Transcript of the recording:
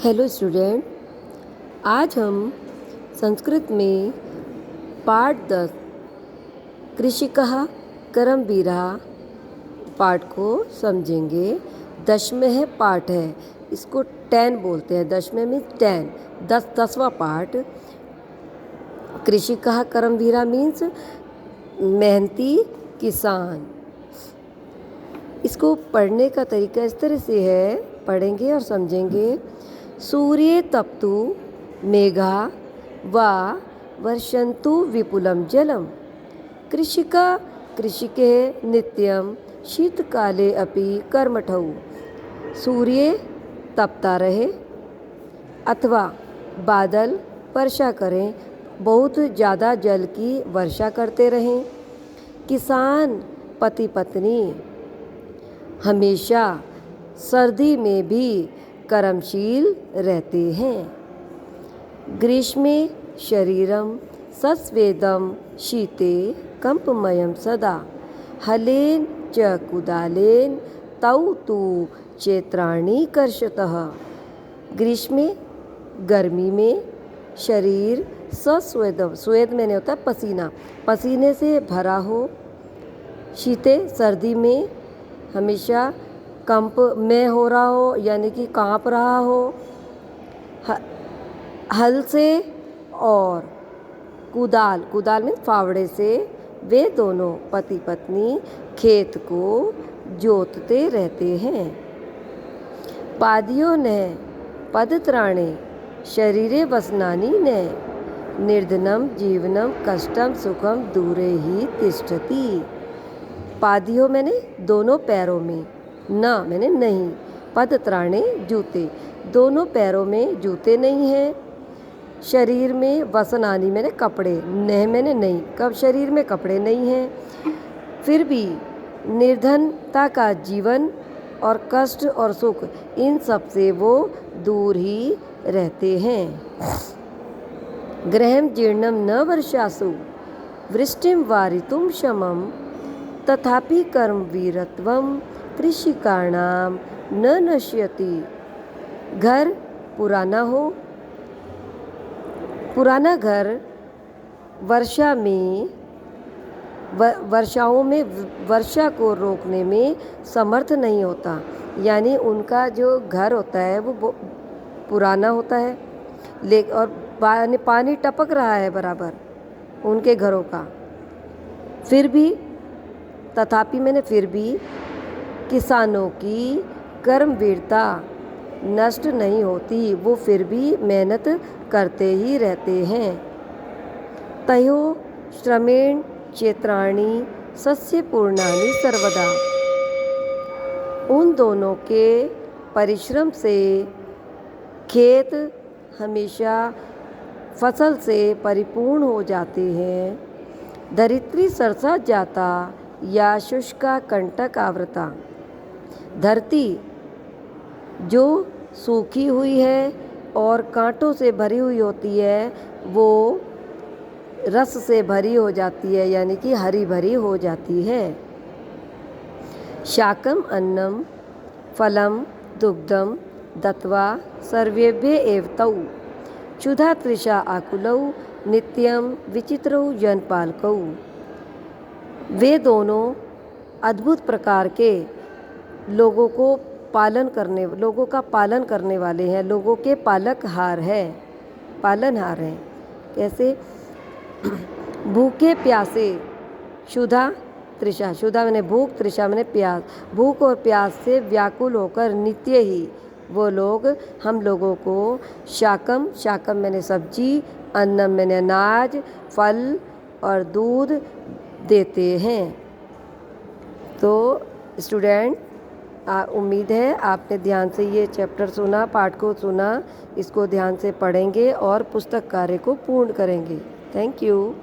Hello student, आज हम संस्कृत में पाठ 10 कृषिकः करमवीरः पाठ को समझेंगे। 10वें पाठ है, इसको 10 बोलते हैं। 10वें मीन्स 10, 10वां पाठ। कृषिकः करमवीरः मीन्स मेहनती किसान। इसको पढ़ने का तरीका इस तरह से है, पढ़ेंगे और समझेंगे। सूर्ये तप्तु मेघा वा वर्षन्तु विपुलं जलम, कृषिका कृषिके नित्यं शीतकाले अपि कर्मठौ। सूर्य तपता रहे अथवा बादल वर्षा करें, बहुत ज़्यादा जल की वर्षा करते रहें। किसान पति पत्नी हमेशा सर्दी में भी कर्मशील रहते हैं। ग्रीष्मे शरीरम सस्वेदं शीते कंपमयं सदा, हलेन च कुदालेन तौ तु चैत्राणि कर्षतः। ग्रीष्मे गर्मी में शरीर सस्वेदम, स्वेद में नहीं होता पसीना, पसीने से भरा हो। शीते सर्दी में हमेशा कंप में हो रहा हो, यानी कि काँप रहा हो। हल से और कुदाल, कुदाल में फावड़े से वे दोनों पति पत्नी खेत को जोतते रहते हैं। पादियों ने पदत्राणे शरीरे वसनानि ने, निर्धनम जीवनम कष्टम सुखम दूरे ही तिष्ठति। पादियों मैंने दोनों पैरों में, न मैंने नहीं, पदत्राणे जूते, दोनों पैरों में जूते नहीं हैं। शरीर में वसनानी मैंने कपड़े, नह मैंने नहीं, कब शरीर में कपड़े नहीं हैं। फिर भी निर्धनता का जीवन और कष्ट और सुख, इन सब से वो दूर ही रहते हैं। गृहं जीर्णं न वर्षासु वृष्टिं वारितुं क्षमं, तथापि कर्मवीरत्वं कृषिकाणां न नश्यति। घर पुराना हो, पुराना घर वर्षा में वर्षाओं में वर्षा को रोकने में समर्थ नहीं होता। यानी उनका जो घर होता है वो पुराना होता है, और पानी टपक रहा है बराबर उनके घरों का। फिर भी तथापि मैंने फिर भी किसानों की कर्मवीरता नष्ट नहीं होती, वो फिर भी मेहनत करते ही रहते हैं। तयो श्रमेण चैत्राणि सस्य पूर्णानि सर्वदा, उन दोनों के परिश्रम से खेत हमेशा फसल से परिपूर्ण हो जाते हैं। धरित्री सरसा जाता या शुष्का कंटक आवृता, धरती जो सूखी हुई है और कांटों से भरी हुई होती है, वो रस से भरी हो जाती है, यानी कि हरी भरी हो जाती है। शाकम अन्नम फलम दुग्धम दत्वा सर्वेभ्य एव तौ, क्षुधा तृषा आकुलौ नित्यम विचित्रौ जनपालकौ। वे दोनों अद्भुत प्रकार के लोगों का पालन करने वाले हैं, लोगों के पालनहार हैं। कैसे? भूखे प्यासे, क्षुधा तृषा, क्षुधा मैंने भूख, तृषा मैंने प्यास, भूख और प्यास से व्याकुल होकर नित्य ही वो लोग हम लोगों को शाकम, शाकम मैंने सब्जी, अन्नम मैंने अनाज, फल और दूध देते हैं। तो स्टूडेंट, उम्मीद है आपने ध्यान से ये चैप्टर सुना, पाठ को सुना, इसको ध्यान से पढ़ेंगे और पुस्तक कार्य को पूर्ण करेंगे। Thank you.